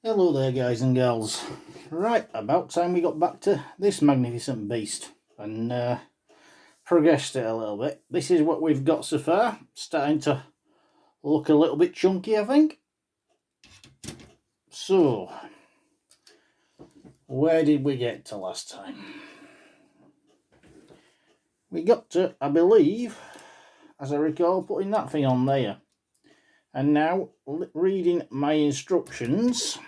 Hello there guys and gals. Right, about time we got back to this magnificent beast and progressed it a little bit. This is what we've got so far. Starting to look a little bit chunky, I think. So, where did we get to last time? We got to, I believe, as I recall, putting that thing on there. And now, reading my instructions,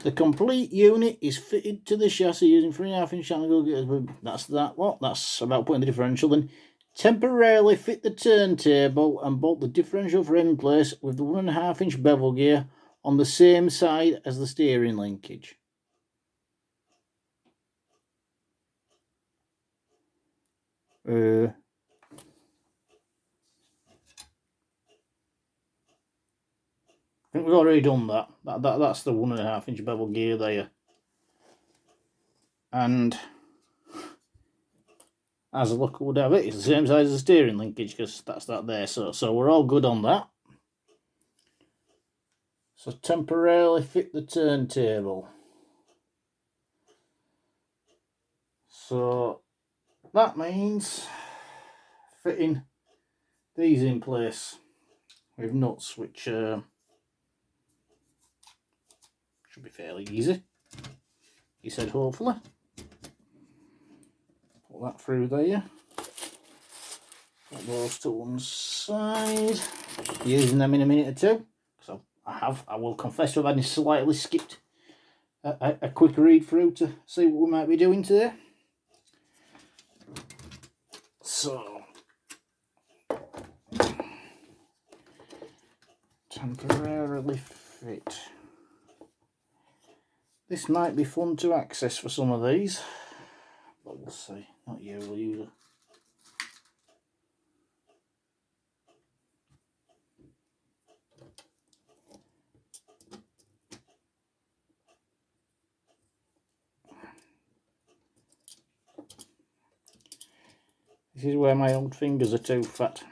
the complete unit is fitted to the chassis using 3.5-inch angle gears. That's that lot. That's about putting the differential. Then temporarily fit the turntable and bolt the differential frame in place with the 1.5-inch bevel gear on the same side as the steering linkage. I think we've already done that. That's the 1.5-inch bevel gear there. And as a look would have it, it's the same size as the steering linkage because that's that there. So we're all good on that. So temporarily fit the turntable. So that means fitting these in place with nuts, which should be fairly easy. He said hopefully. Put that through there. Put those to one side. Using them in a minute or two. So I will confess to having slightly skipped a quick read through to see what we might be doing today. So temporarily fit. This might be fun to access for some of these, but we'll see. Not you, will you? This is where my old fingers are too fat.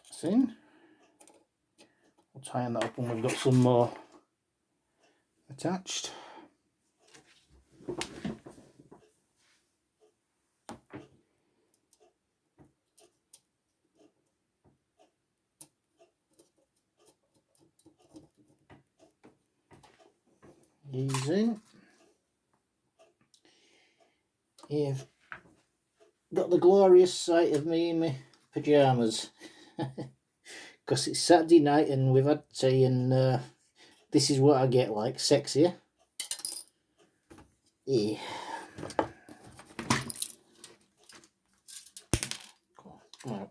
That's in. We'll tighten that up when we've got some more attached. These in. You've got the glorious sight of me in my pyjamas because it's Saturday night and we've had tea and this is what I get like, sexier. Yeah. Come on.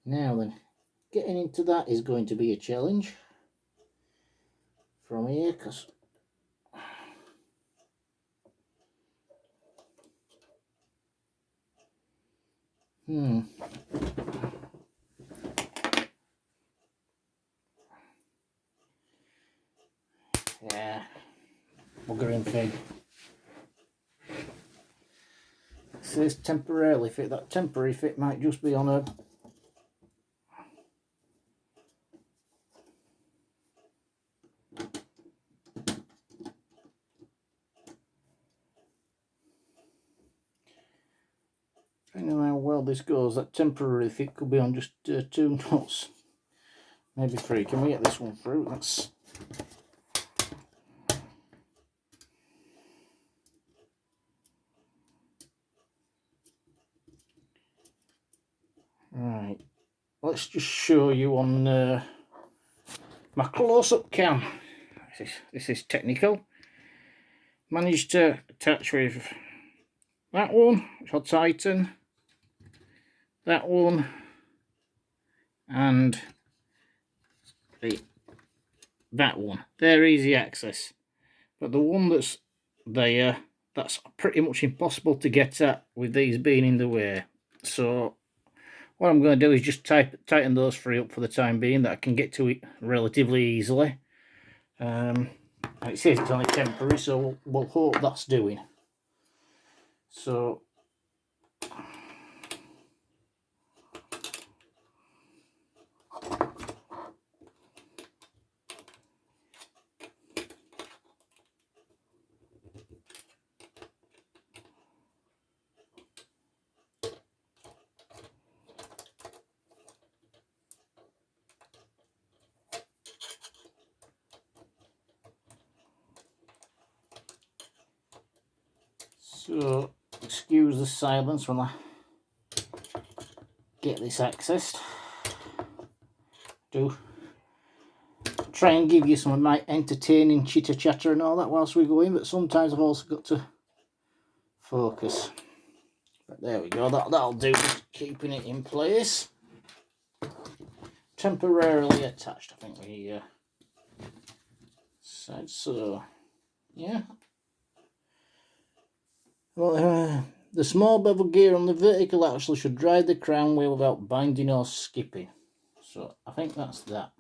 Now then, getting into that is going to be a challenge from here because yeah, buggering thing. It says temporarily fit. That temporary fit might just be on a depending on how well this goes, that temporary fit could be on just 2 nuts, maybe 3. Can we get this one through? That's right. Let's just show you on my close-up cam. This is technical. Managed to attach with that one, which I'll tighten. That one and that one. They're easy access, but the one that's there, that's pretty much impossible to get at with these being in the way. So what I'm going to do is just tighten those three up for the time being, that I can get to it relatively easily. It says it's only temporary, so we'll hope that's doing. So excuse the silence when I get this accessed. Do try and give you some of my entertaining chitter chatter and all that whilst we go in, but sometimes I've also got to focus. But there we go, that'll do, just keeping it in place. Temporarily attached, I think we said so. Yeah. Well, the small bevel gear on the vertical axle should drive the crown wheel without binding or skipping. So I think that's that.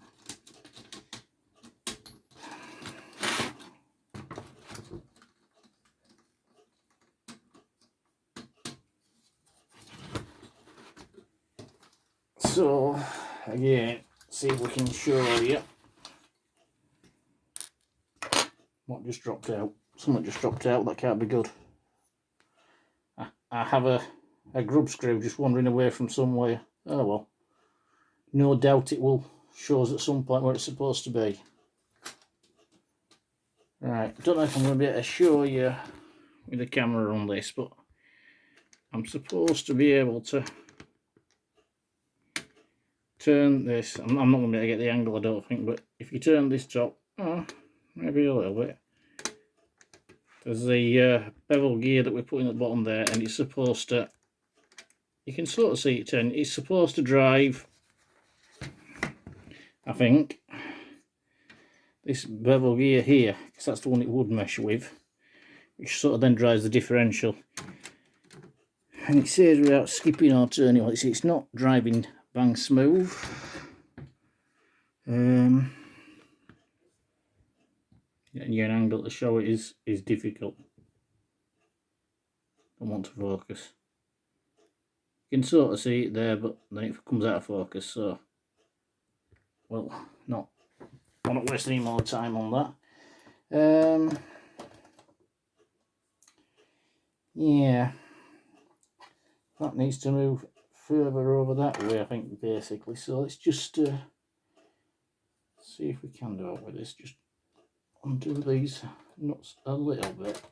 So again, see if we can show you what just dropped out. Something just dropped out, that can't be good. I have a grub screw just wandering away from somewhere. Oh well. No doubt it will show us at some point where it's supposed to be. Right, don't know if I'm going to be able to show you with the camera on this, but I'm supposed to be able to turn this. I'm not going to be able to get the angle, I don't think, but if you turn this top, maybe a little bit. There's the bevel gear that we're putting at the bottom there, and it's supposed to, you can sort of see it turn, it's supposed to drive, I think, this bevel gear here, because that's the one it would mesh with, which sort of then drives the differential. And it says without skipping or turning, it's not driving bang smooth. Getting you an angle to show it is difficult. I want to focus. You can sort of see it there, but then it comes out of focus, so well, I won't waste any more time on that. Yeah, that needs to move further over that way, I think, basically. So let's just see if we can do it with this. Just undo these nuts a little bit.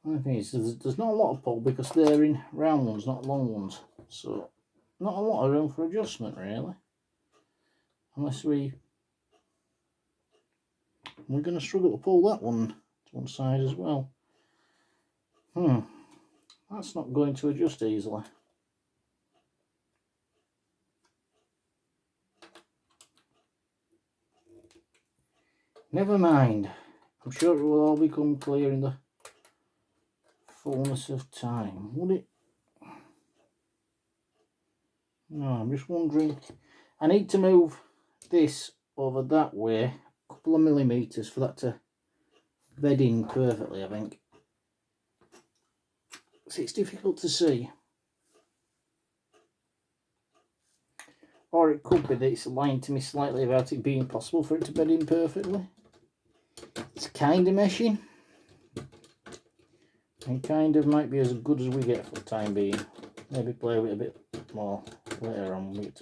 The thing is, there's not a lot of pull because they're in round ones, not long ones. So not a lot of room for adjustment, really. Unless we're going to struggle to pull that one to one side as well. That's not going to adjust easily. Never mind. I'm sure it will all become clear in the fullness of time. Would it? No, I'm just wondering. I need to move this over that way a couple of millimetres for that to bed in perfectly, I think. See, it's difficult to see. Or it could be that it's lying to me slightly about it being possible for it to bed in perfectly. It's kind of meshing. And kind of might be as good as we get for the time being. Maybe play with it a bit more later on.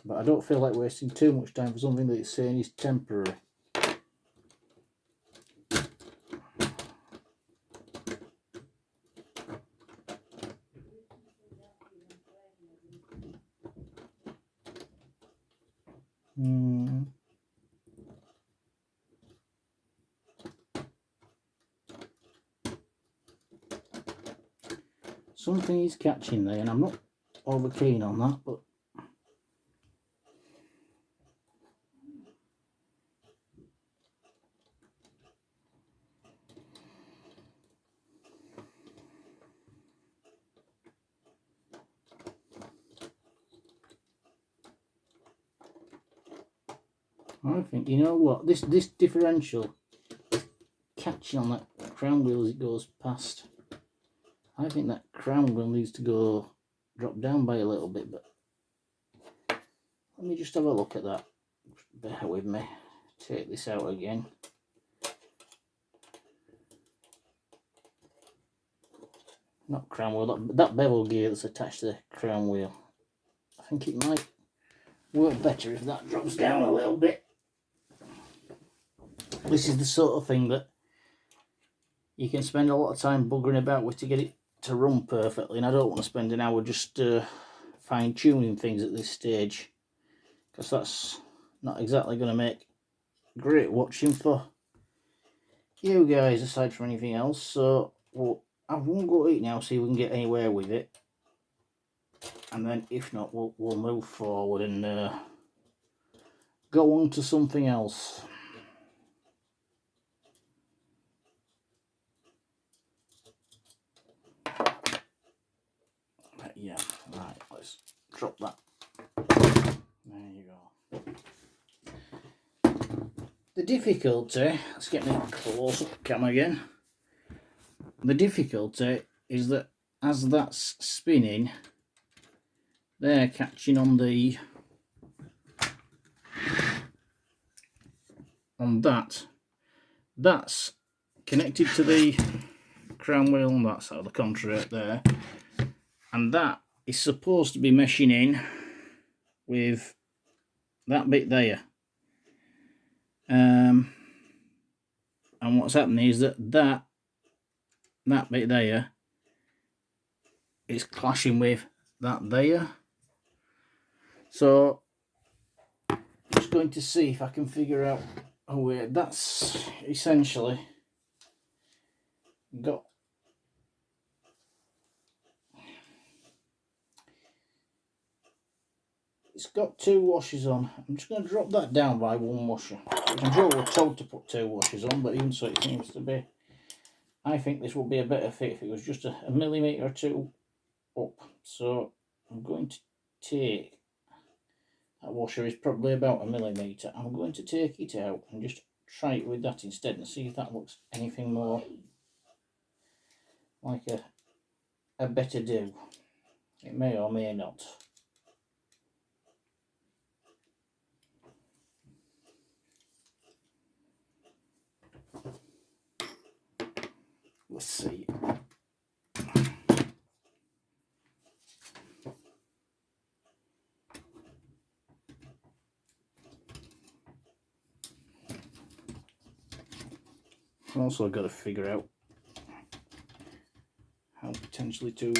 But I don't feel like wasting too much time for something that it's saying is temporary. Something is catching there, and I'm not over keen on that, but I think, you know what, this differential catching on that crown wheel as it goes past. I think that crown wheel needs to go drop down by a little bit, but let me just have a look at that. Bear with me. Take this out again. Not crown wheel, that bevel gear that's attached to the crown wheel. I think it might work better if that drops down a little bit. This is the sort of thing that you can spend a lot of time buggering about with to get it to run perfectly, and I don't want to spend an hour just fine-tuning things at this stage, because that's not exactly going to make great watching for you guys aside from anything else. So we'll have one go at it now, see if we can get anywhere with it, and then if not, we'll move forward and go on to something else. Yeah, right, let's drop that. There you go. The difficulty, let's get me close up cam again. The difficulty is that as that's spinning, they're catching on that's connected to the crown wheel on that side, the contract there, and that is supposed to be meshing in with that bit there. And what's happening is that bit there is clashing with that there. So I'm just going to see if I can figure out a way. That's essentially got it's got two washers on. I'm just going to drop that down by one washer. I'm sure we're told to put two washers on, but even so, it seems to be. I think this would be a better fit if it was just a millimetre or two up. So I'm going to take, that washer is probably about a millimetre. I'm going to take it out and just try it with that instead and see if that looks anything more like a better do. It may or may not. Let's see. I've also got to figure out how potentially to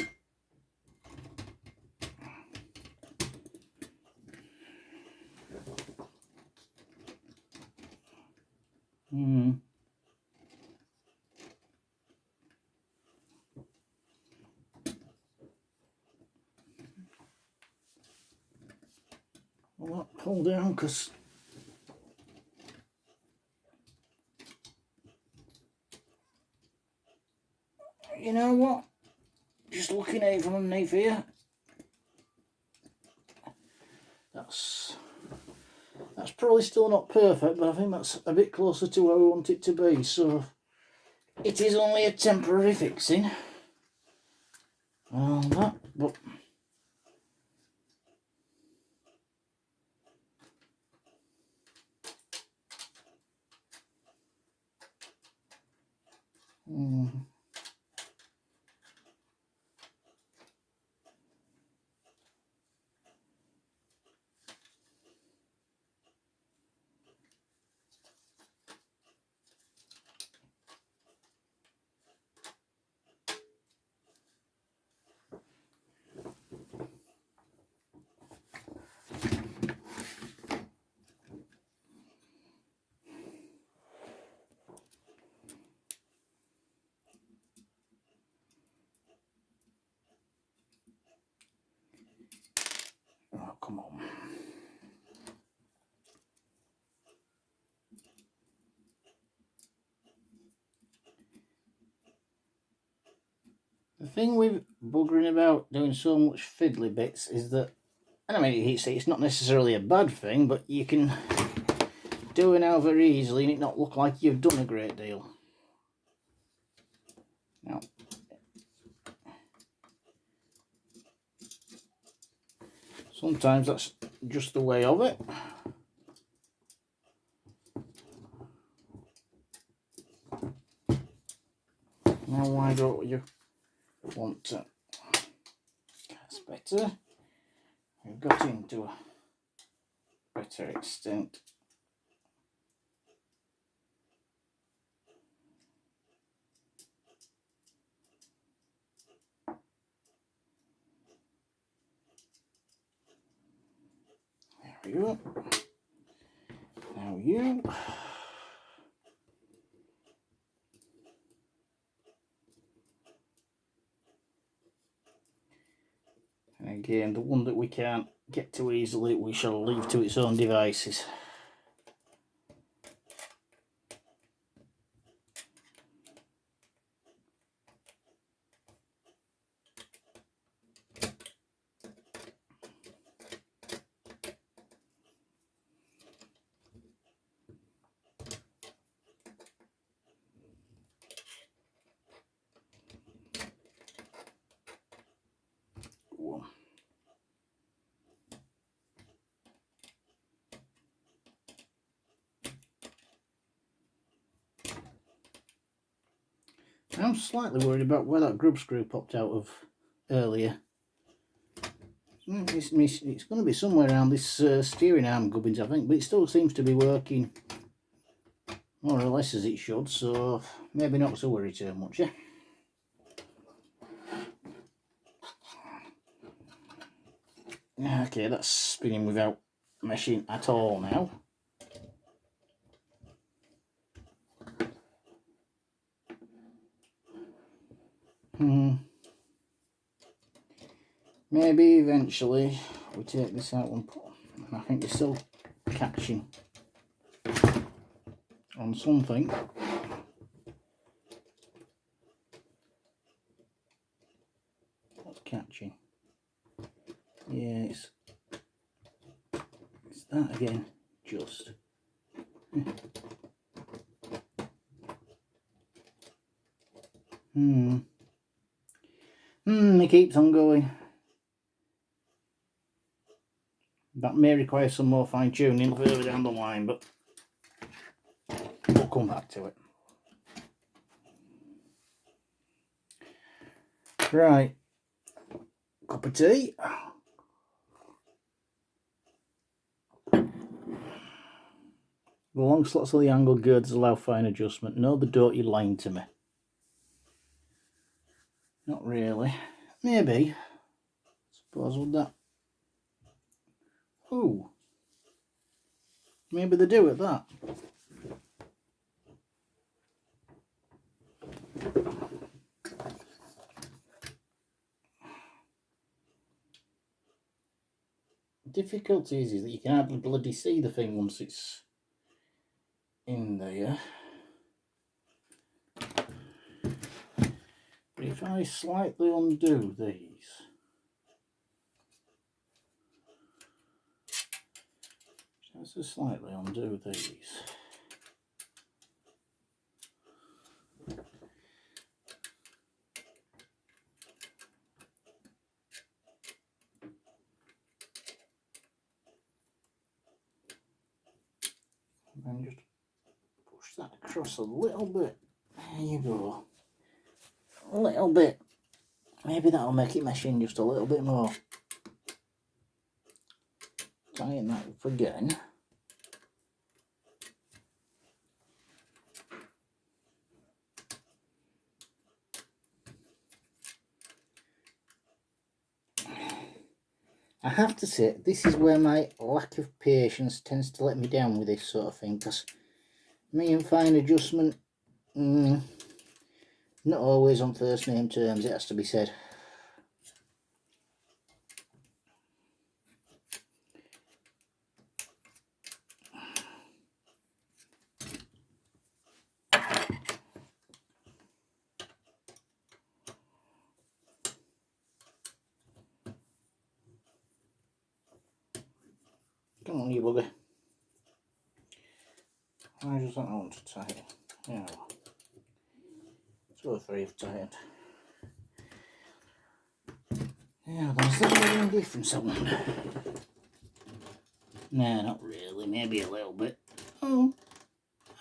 well, pull down, because you know what, just looking at it from underneath here, that's probably still not perfect, but I think that's a bit closer to where we want it to be. So it is only a temporary fixing on that, but oh, come on. The thing with buggering about doing so much fiddly bits is that, and I mean, it's not necessarily a bad thing, but you can Do it now very easily and it not look like you've done a great deal. Now, sometimes that's just the way of it. Now why don't you want to? That's better. We've got into a better extent. There we go. Now you. And again, the one that we can't get to easily, we shall leave to its own devices. I'm slightly worried about where that grub screw popped out of earlier. It's going to be somewhere around this steering arm gubbins, I think, but it still seems to be working more or less as it should, so maybe not to worry too much, yeah? Okay, that's spinning without meshing at all now. Maybe eventually we take this out and put, I think it's still catching on something. What's catching? Yeah, it's that again, just. It keeps on going. That may require some more fine tuning further down the line, but we'll come back to it. Right, cup of tea. The long slots of the angle girders allow fine adjustment. No, they don't, you're lying to me. Not really. Maybe. Suppose would that. Ooh. Maybe they do at that. The difficulty is that you can hardly bloody see the thing once it's in there. But if I slightly undo these, just slightly undo these, and just push that across a little bit. There you go. A little bit. Maybe that'll make it mesh in just a little bit more. Tighten that up again. I have to say, this is where my lack of patience tends to let me down with this sort of thing, because me and fine adjustment, not always on first name terms, it has to be said. Come on, you bugger. I just don't want to tie it. Yeah. 2 or 3 have tied. Yeah, there's that any difference, I wonder. No, not really. Maybe a little bit. Oh,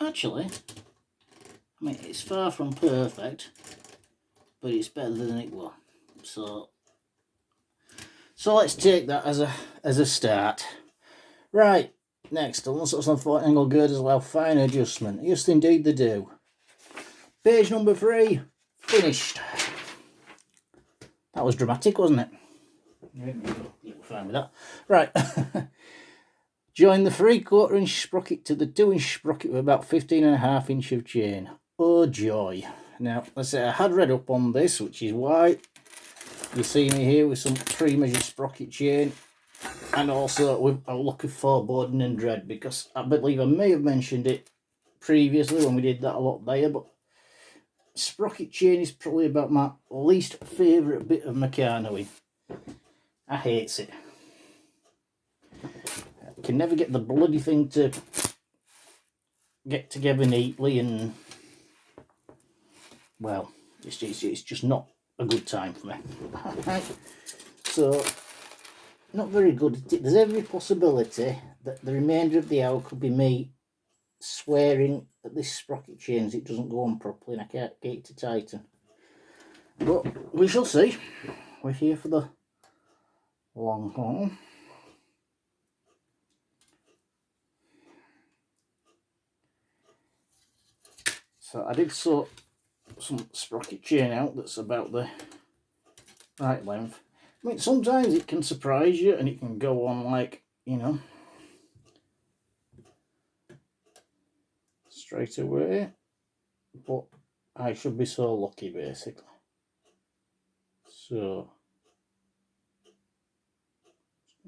actually, I mean, it's far from perfect, but it's better than it was. So let's take that as a start. Right, next, unless it's on 40 angle girders allow fine adjustment. Yes, indeed they do. Page number 3, finished. That was dramatic, wasn't it? You were fine with that. Right. Join the 3/4 inch sprocket to the 2 inch sprocket with about 15.5 inch of chain. Oh joy. Now, let's say I had read up on this, which is why you see me here with some pre-measured sprocket chain, and also with a look of foreboding and dread, because I believe I may have mentioned it previously when we did that a lot there, but sprocket chain is probably about my least favourite bit of mechanicing. I hate it. I can never get the bloody thing to get together neatly, and well, it's just not a good time for me. So, not very good. There's every possibility that the remainder of the hour could be me swearing at this sprocket chain as it doesn't go on properly and I can't get it to tighten. But we shall see. We're here for the long haul. So I did sort some sprocket chain out that's about the right length. I mean, sometimes it can surprise you and it can go on like, you know, straight away, but I should be so lucky basically. So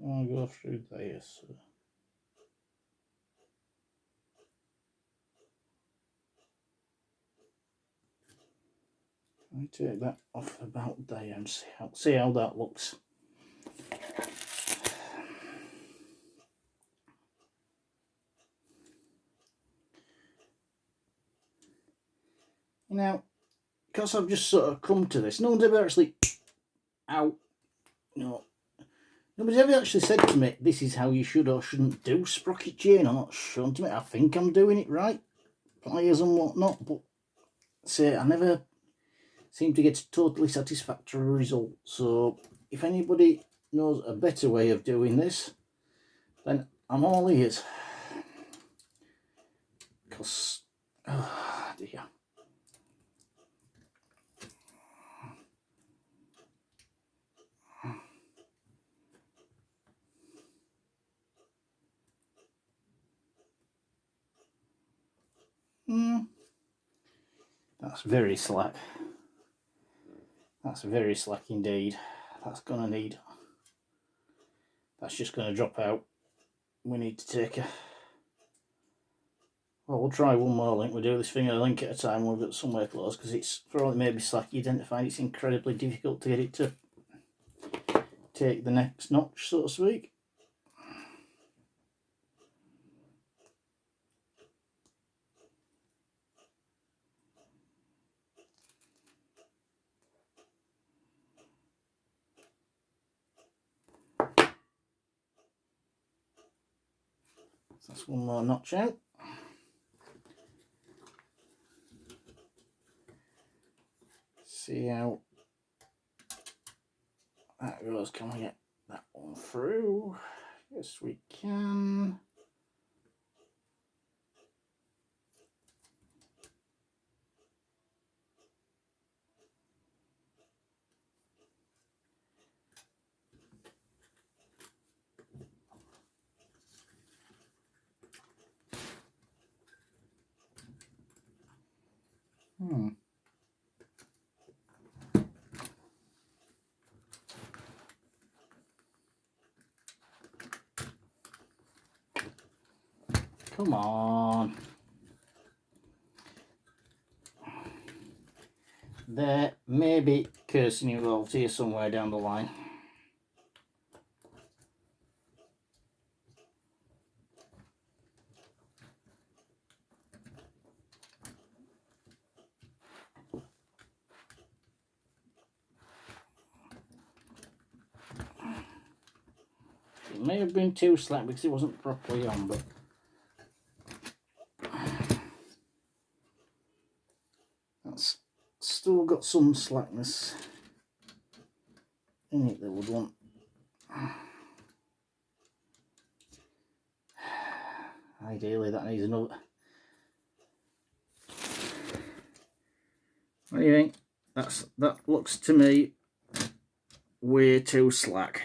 I'll go through there. So I take that off about there and see how that looks. Now, because I've just sort of come to this, no one's ever actually, nobody's ever actually said to me, this is how you should or shouldn't do sprocket chain. I'm not shown to me. I think I'm doing it right, pliers and whatnot, but say I never seem to get a totally satisfactory result. So if anybody knows a better way of doing this, then I'm all ears. Because, oh dear. That's very slack. That's very slack indeed. That's just gonna drop out. We need to take a, well, we'll try one more link. We'll do this thing a link at a time. We'll get somewhere close, because it's, for all it may be slack, you tend to find it's incredibly difficult to get it to take the next notch, so to speak. That's one more notch out. See how that goes. Can we get that one through? Yes, we can. Come on. There may be cursing involved here somewhere down the line. It may have been too slack because it wasn't properly on, but that's still got some slackness in it that would want. Ideally, that needs another. What do you think? That looks to me way too slack.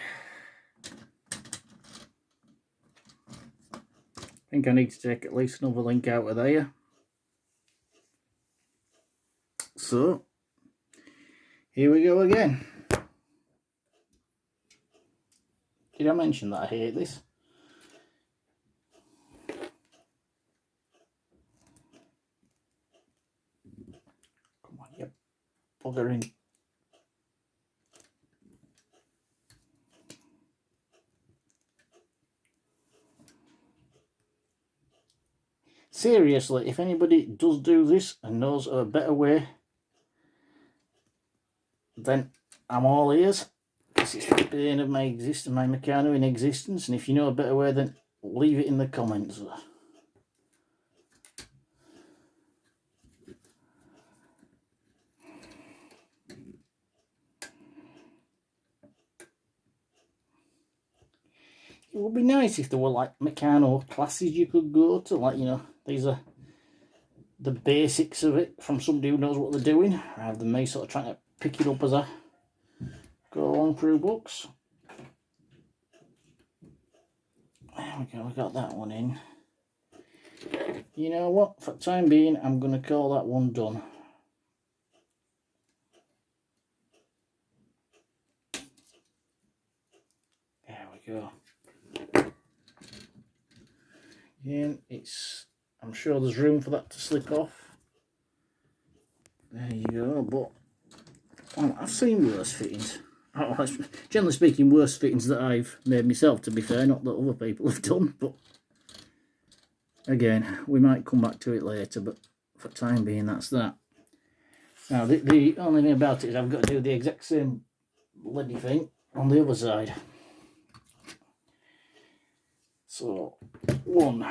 I think I need to take at least another link out of there. So, here we go again. Did I mention that I hate this? Come on, you buggering. Seriously, if anybody does do this and knows a better way, then I'm all ears. This is the bane of my existence, my Meccano in existence, and if you know a better way, then leave it in the comments. It would be nice if there were like Meccano classes you could go to, like, you know, these are the basics of it from somebody who knows what they're doing, rather than me sort of trying to pick it up as I go along through books. There we go, we got that one in. You know what, for the time being, I'm going to call that one done. There we go. Again, I'm sure there's room for that to slip off. There you go, but well, I've seen worse fittings. Generally speaking, worse fittings that I've made myself, to be fair, not that other people have done, but again, we might come back to it later, but for the time being, that's that. Now, the only thing about it is I've got to do the exact same bloody thing on the other side. So, one.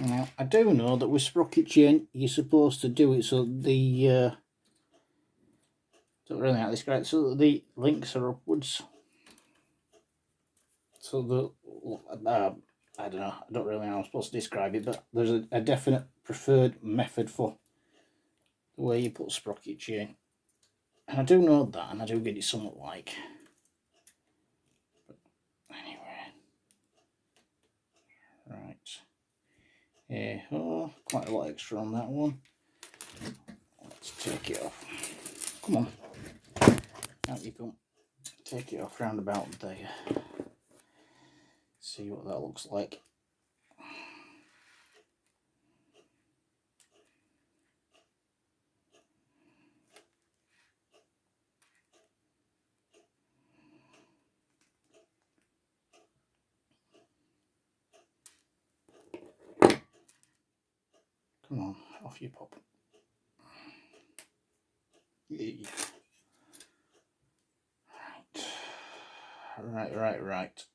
Now, I do know that with sprocket chain, you're supposed to do it so the don't really know how to describe it, so that the links are upwards. So the I don't know, I don't really know how I'm supposed to describe it, but there's a definite preferred method for the way you put sprocket chain. And I do know that, and I do get it somewhat like. But anyway. Right. Yeah, oh, quite a lot extra on that one. Let's take it off. Come on. Out you come. Take it off round about there. See what that looks like. Come on, off you pop. Yeah. Right.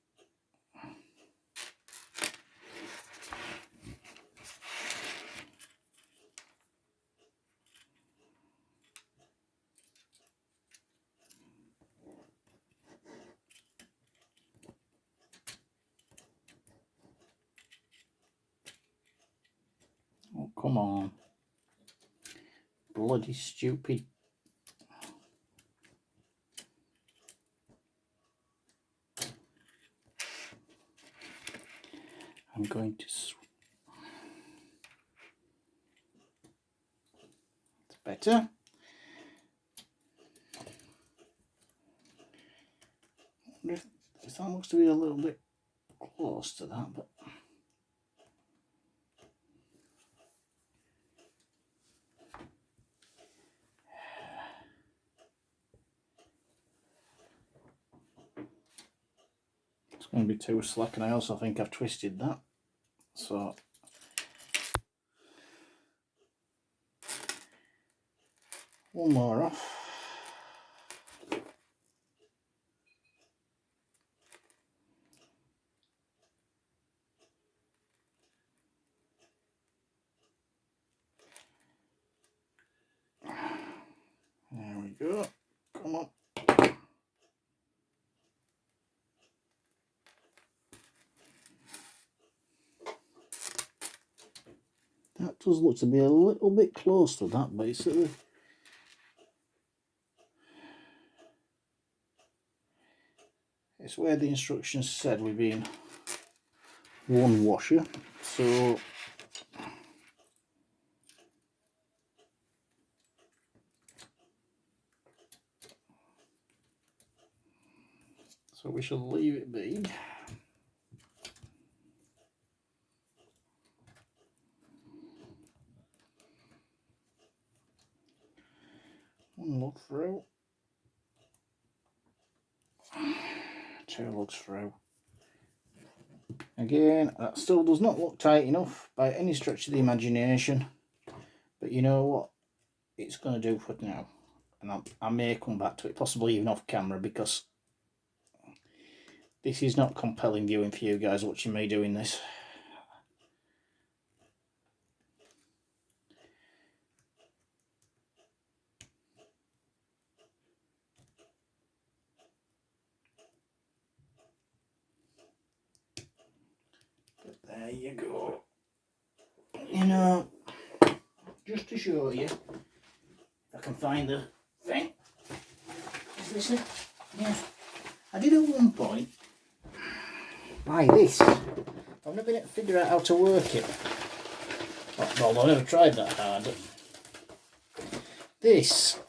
Oh, come on. Bloody stupid. I'm going to... It's better. If that looks to be a little bit close to that, but... going to be too slack, and I also think I've twisted that. So one more off. There we go. Come on. That does look to be a little bit close to that, basically. It's where the instructions said we've been one washer, so we shall leave it be. One look through, two looks through. Again, that still does not look tight enough by any stretch of the imagination, but you know what, it's going to do for now, and I may come back to it, possibly even off camera, because this is not compelling viewing for you guys watching me doing this. But there you go. You know, just to show you, if I can find the thing. Is this it? Yeah. I did at one point buy this. I've never been able to figure out how to work it. Well, I've never tried that hard. This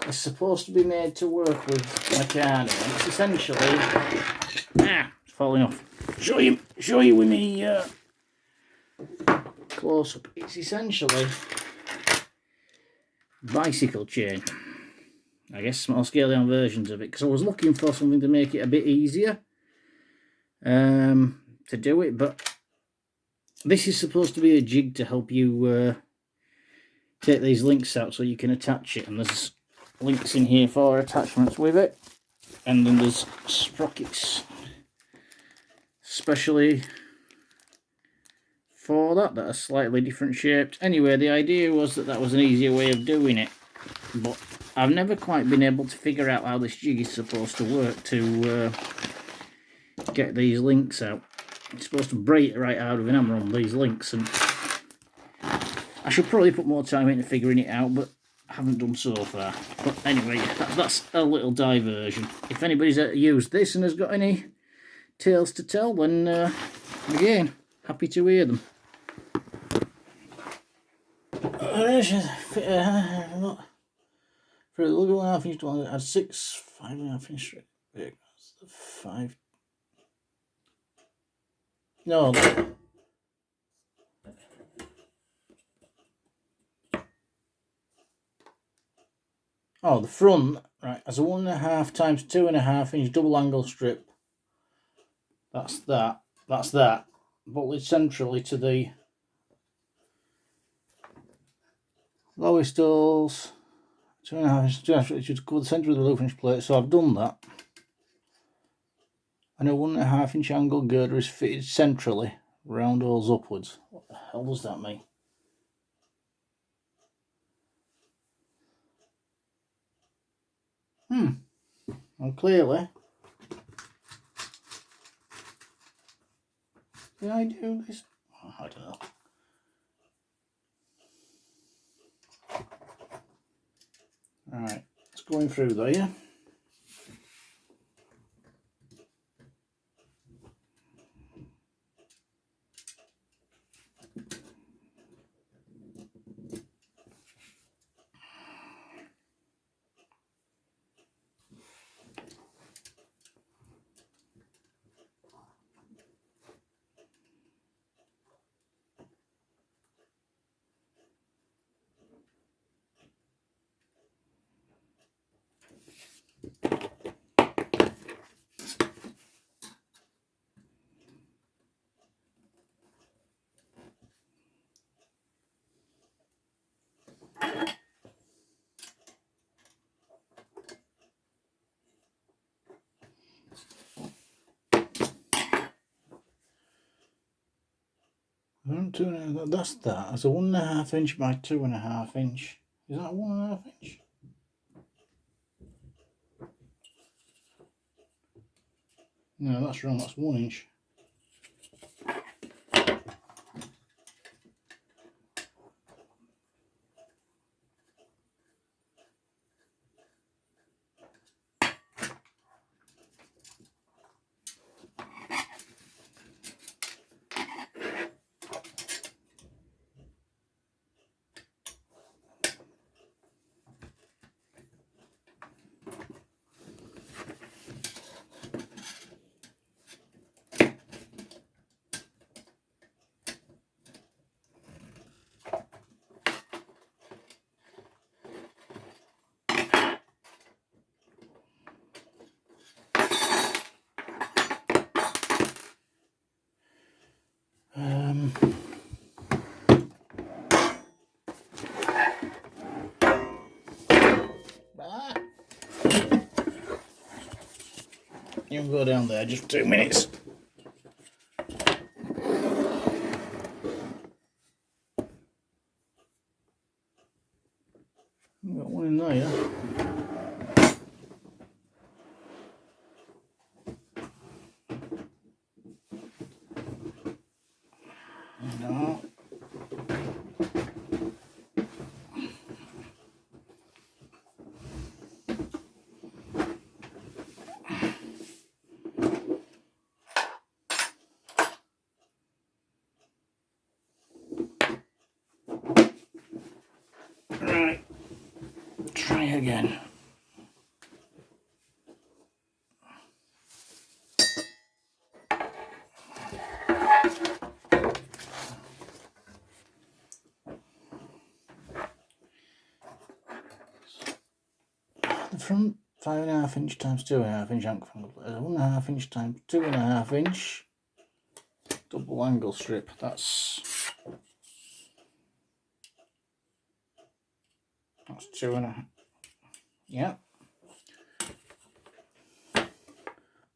is supposed to be made to work with Meccano. It's essentially it's falling off. Show you with me close up. It's essentially bicycle chain. I guess small scale down versions of it, because I was looking for something to make it a bit easier to do it, but this is supposed to be a jig to help you take these links out so you can attach it, and there's links in here for attachments with it, and then there's sprockets especially for that are slightly different shaped. Anyway, the idea was that was an easier way of doing it, but I've never quite been able to figure out how this jig is supposed to work to get these links out. It's supposed to break right out of an hammer on these links, and I should probably put more time into figuring it out, but I haven't done so far. But anyway, that's a little diversion. If anybody's used this and has got any tales to tell, then again, happy to hear them. For the logo, I finished one at 6, 5, and I finished it. 5. No. Oh, the front, right, as a 1.5 times 2.5 inch double angle strip. That's that. That's that. Bolted centrally to the lowest holes. 2.5 inches to cover the centre of the low finish plate. So I've done that. And a 1.5 inch angle girder is fitted centrally, round holes upwards. What the hell does that mean? Well, clearly, did I do this? Oh, I don't know. Alright, it's going through there. 2.5. That's that. That's a 1.5 inch by 2.5 inch. Is that 1.5 inch? No, that's wrong. That's 1 inch. You can go down there just 2 minutes. I've got one in there. No. Right. Try again. The front 5.5 inch times 2.5 inch angle 1.5 inch times 2.5 inch double angle strip. That's 2.5. Yeah.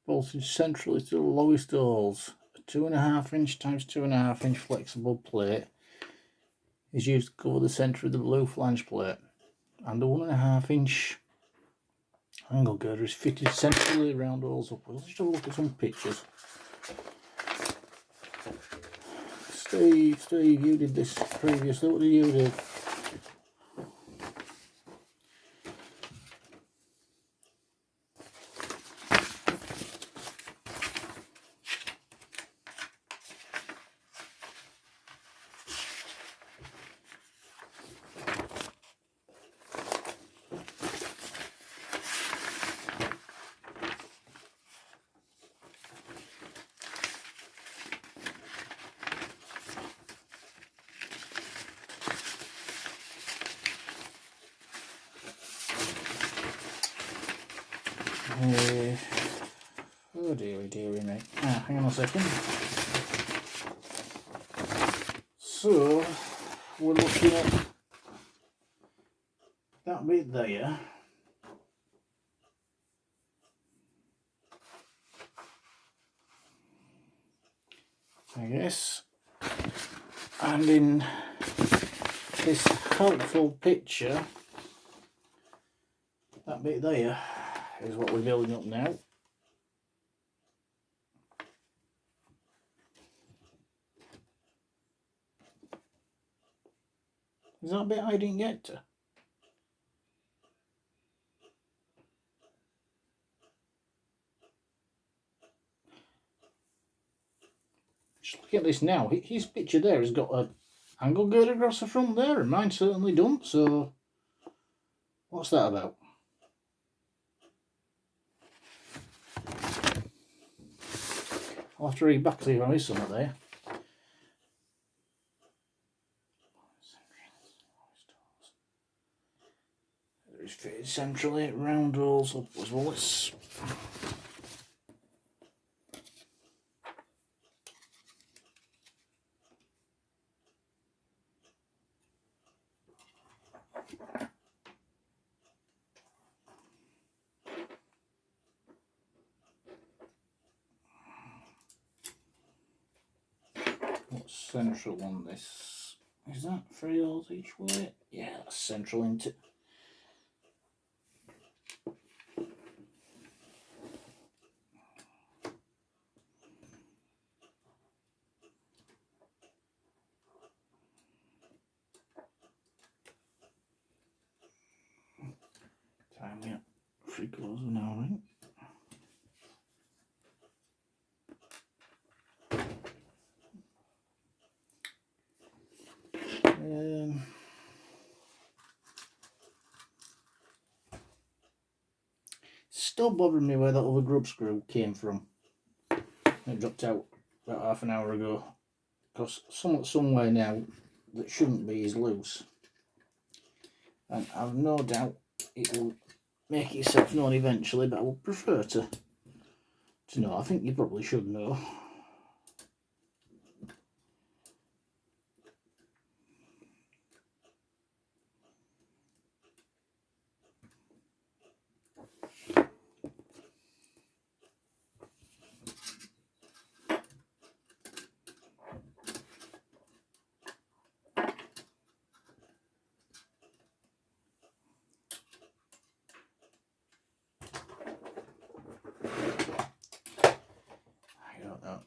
Bolted centrally to the lowest holes. A 2.5 inch times 2.5 inch flexible plate is used to cover the centre of the blue flange plate, and the 1.5 inch angle girder is fitted centrally around holes upwards. Let's have a look at some pictures. Steve, you did this previously. What did you do? Oh dearie me. Hang on a second. So we're looking at that bit there. I guess. And in this helpful picture, that bit there is what we're building up now. Is that bit I didn't get to? Just look at this now. His picture there has got an angle girder across the front there, and mine certainly don't, so what's that about? I'll have to read back to see if I missed something there. It's fitted centrally, round holes upwards. Well, let's... central on this. Is that 3 holes each way? Yeah, that's central, isn't it? Time we up 3/4 of an hour in. Still bothering me where that other grub screw came from. It dropped out about half an hour ago. Because somewhere now that shouldn't be is loose. And I've no doubt it will make itself known eventually, but I would prefer to know. I think you probably should know. I don't know.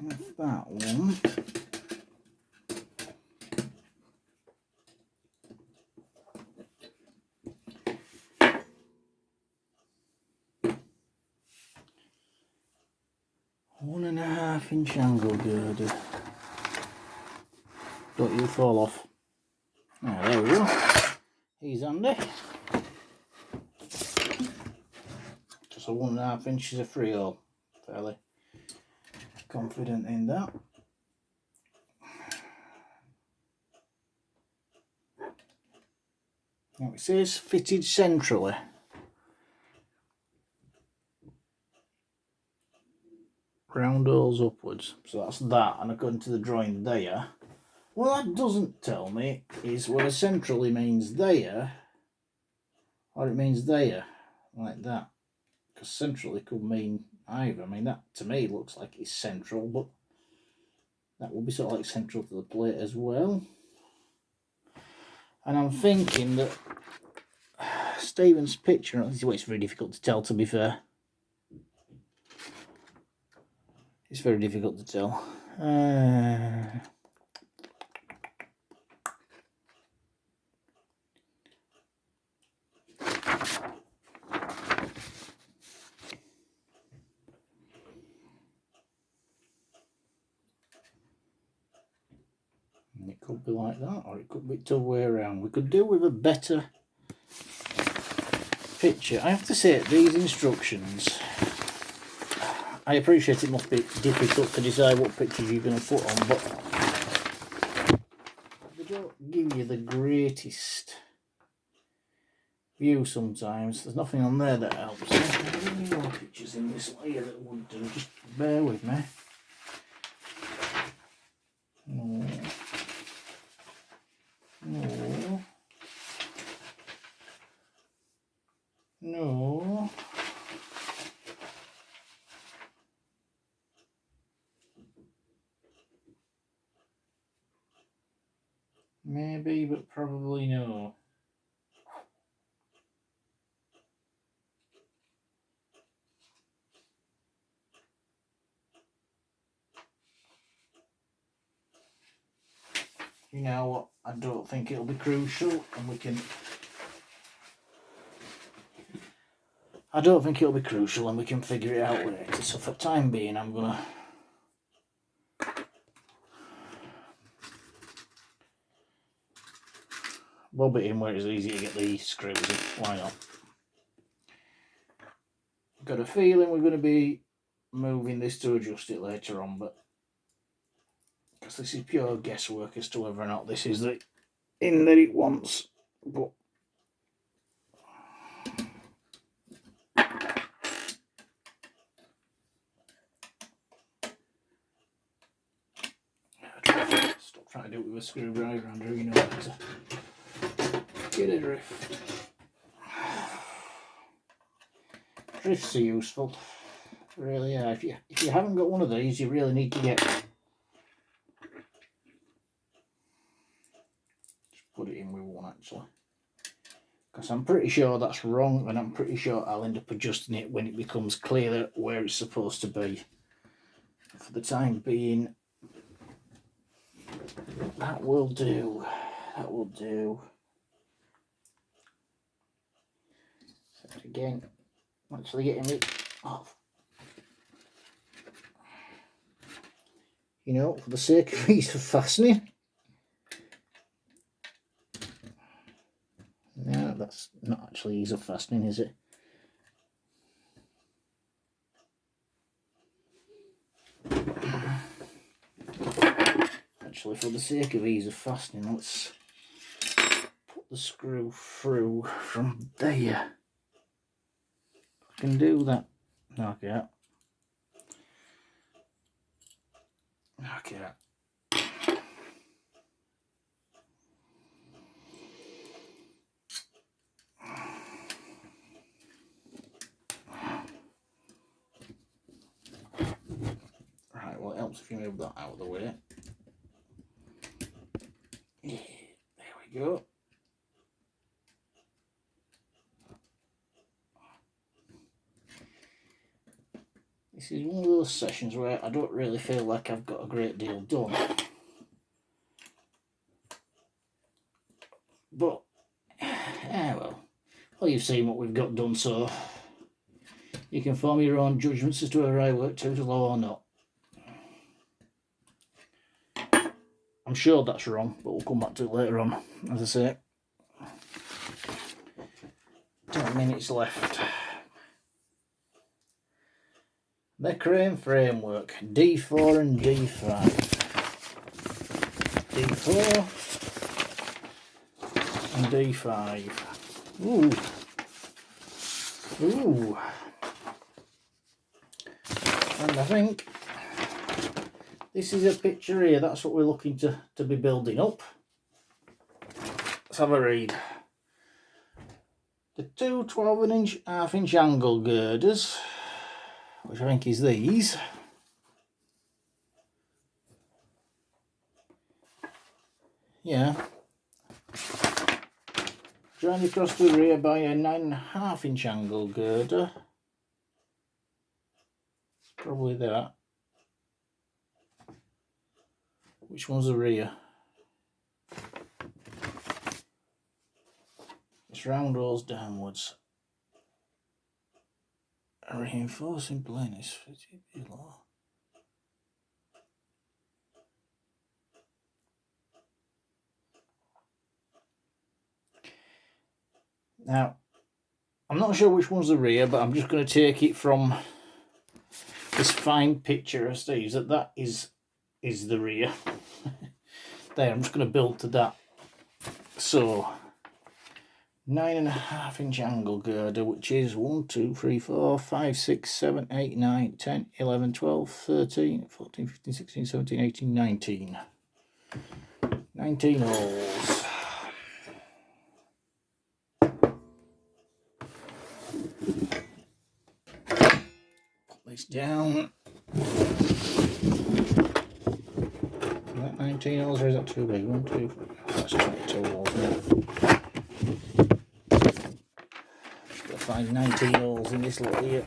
That's that one. One and a half inch angle girder. Don't you fall off. Oh, there we go. He's handy. Just a 1.5 inches of 3 hole. Fairly confident in that. Now it says fitted centrally. Round holes upwards. So that's that, and according to the drawing there. What that doesn't tell me is whether centrally means there or it means there, like that. Because centrally could mean either. I mean, that to me looks like it's central, but that will be sort of like central to the plate as well. And I'm thinking that Stephen's picture, well, it's very difficult to tell, to be fair. It's very difficult to tell. It could be like that, or it could be the other way around. We could do with a better picture. I have to say, these instructions, I appreciate it must be difficult to decide what pictures you're going to put on, but they don't give you the greatest view sometimes. There's nothing on there that helps. There's any more pictures in this layer that would do. Just bear with me. No. No. No. Maybe, but probably no. You know what? I don't think it'll be crucial, and we can. I don't think it'll be crucial, and we can figure it out later. So for the time being, I'm gonna. Bob it in where it's easy to get the screws in. Why not? I've got a feeling we're going to be moving this to adjust it later on, but because this is pure guesswork as to whether or not this is the in that it wants. But try to do it with a screwdriver, Andrew, you know how to get a drift. Drifts are useful, really are. If you haven't got one of these, you really need to get one. Just put it in with one actually, because I'm pretty sure that's wrong, and I'm pretty sure I'll end up adjusting it when it becomes clearer where it's supposed to be. For the time being, that will do. That will do. So again, actually getting it off. You know, for the sake of ease of fastening. No, that's not actually ease of fastening, is it? Actually, for the sake of ease of fastening, let's put the screw through from there. I can do that. No, I can't. No, I can't. Right, well, it helps if you move that out of the way. Yeah, there we go. This is one of those sessions where I don't really feel like I've got a great deal done. But, well, you've seen what we've got done, so you can form your own judgments as to whether I work too slow or not. I'm sure that's wrong, but we'll come back to it later on. As I say, 10 minutes left. The crane framework, D4 and D5. D4 and D5. Ooh. Ooh. And I think this is a picture here, that's what we're looking to be building up. Let's have a read. The two 12-inch half-inch angle girders, which I think is these. Yeah. Joined across the rear by a 9.5-inch angle girder. Probably that. Which one's the rear? It's round rolls downwards. A reinforcing plane is fitted below. Now, I'm not sure which one's the rear, but I'm just going to take it from this fine picture of Steve's that is the rear. There, I'm just going to build to that. So, 9.5-inch angle girder, which is 1, 2, 3, 4, 5, 6, 7, 8, 9, 10, 11, 12, 13, 14, 15, 16, 17, 18, 19. 19 holes. Put this down. Is that 19 holes or is that too big? 1, 2, 3, that's 22 holes now. Find 19 holes in this lot here.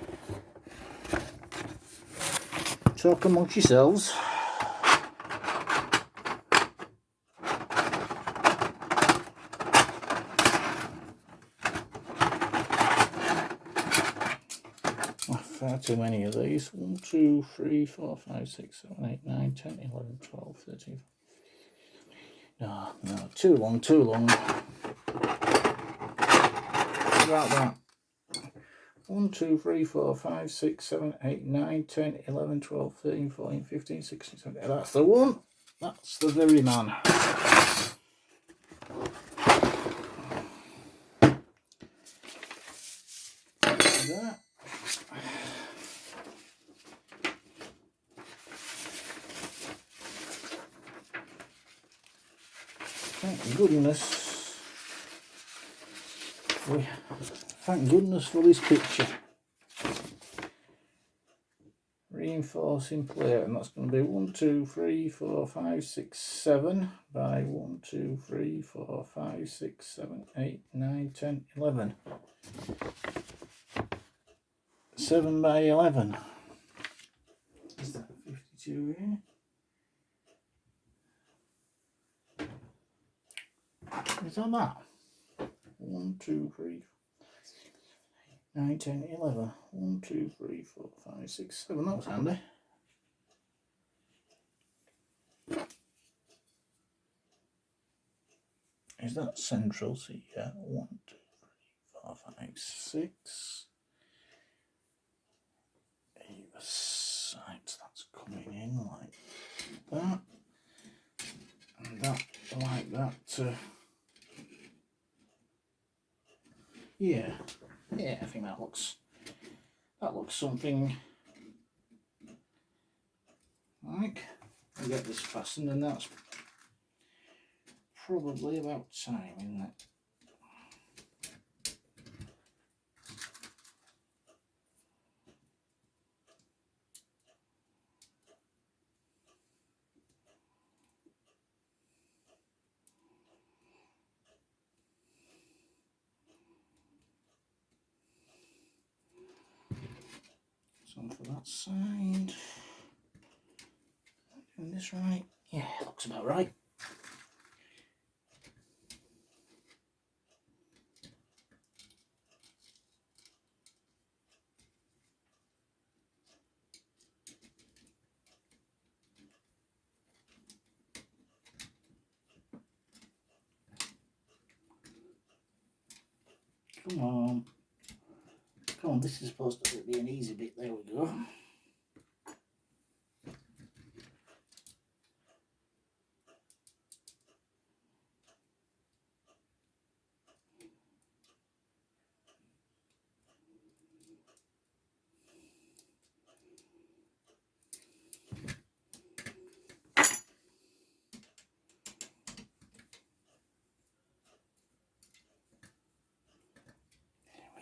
Talk amongst yourselves. Far too many of these. 1, 2, 3, 4, 5, 6, 7, 8, 9, 10, 11, 12, 13. No, too long, too long. What about that? 1, 2, 3, 4, 5, 6, 7, 8, 9, 10, 11, 12, 13, 14, 15, 16, 17. That's the one. That's the very man. That. thank goodness for this picture. Reinforcing plate, and that's going to be 1, 2, 3, 4, 5, 6, 7 by 1, 2, 3, 4, 5, 6, 7, 8, 9, 10, 11. 7 by 11. Is that 52 here? Is that that? 1, 2, 3, 9, 10, 11. 1, 2, 3, 4, 5, 6, 7. That was handy. Is that central? See, yeah. 1, 2, 3, 4, 5, 6. Either side, that's coming in like that. And that like that. Yeah, I think that looks something like. I get this fastened, and that's probably about time, isn't it? So for that side, doing this right? Yeah, looks about right. Come on. Come on, this is supposed to be an easy bit. There we go. There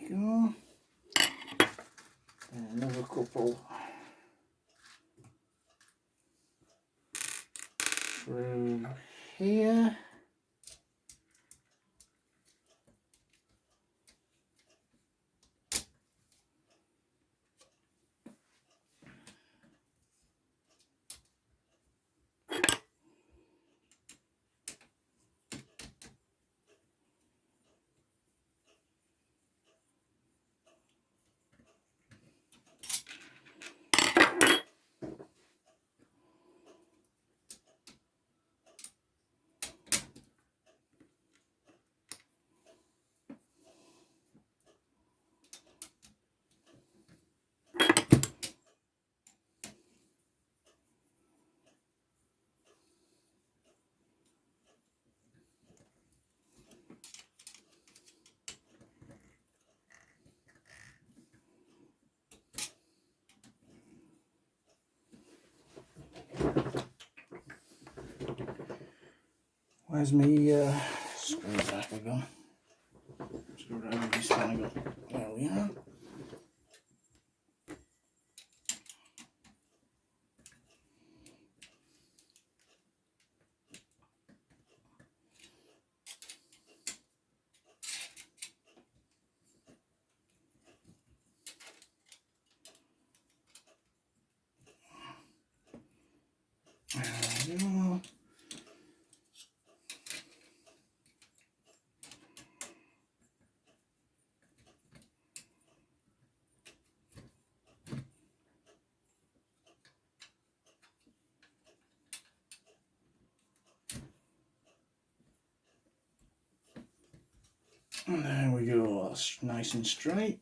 we go. And another couple through here. Where's me screwdriver gone? Screwdriver this one I got. There we are. There we go. And there we go, that's nice and straight.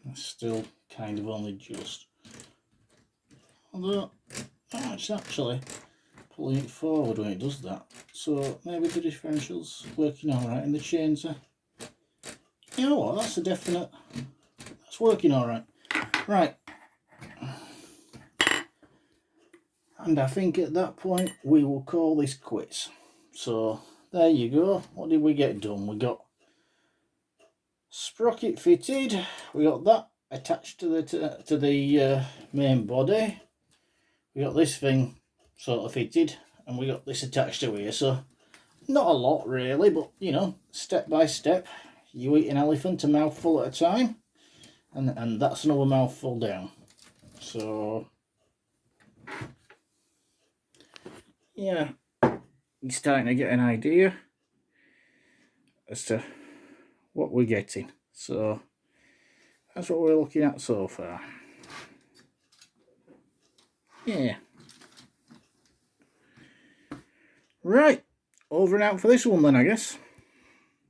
That's still kind of only just. Although, it's actually pulling it forward when it does that. So maybe the differential's working alright and the chains are. You know what, that's a definite. That's working alright. Right. And I think at that point we will call this quits. So there you go. What did we get done? We got sprocket fitted. We got that attached to the main body. We got this thing sort of fitted, and we got this attached to here. So not a lot really, but you know, step by step. You eat an elephant a mouthful at a time, and that's another mouthful down. So yeah, you're starting to get an idea as to what we're getting. So that's what we're looking at so far. Yeah. Right, over and out for this one then, I guess.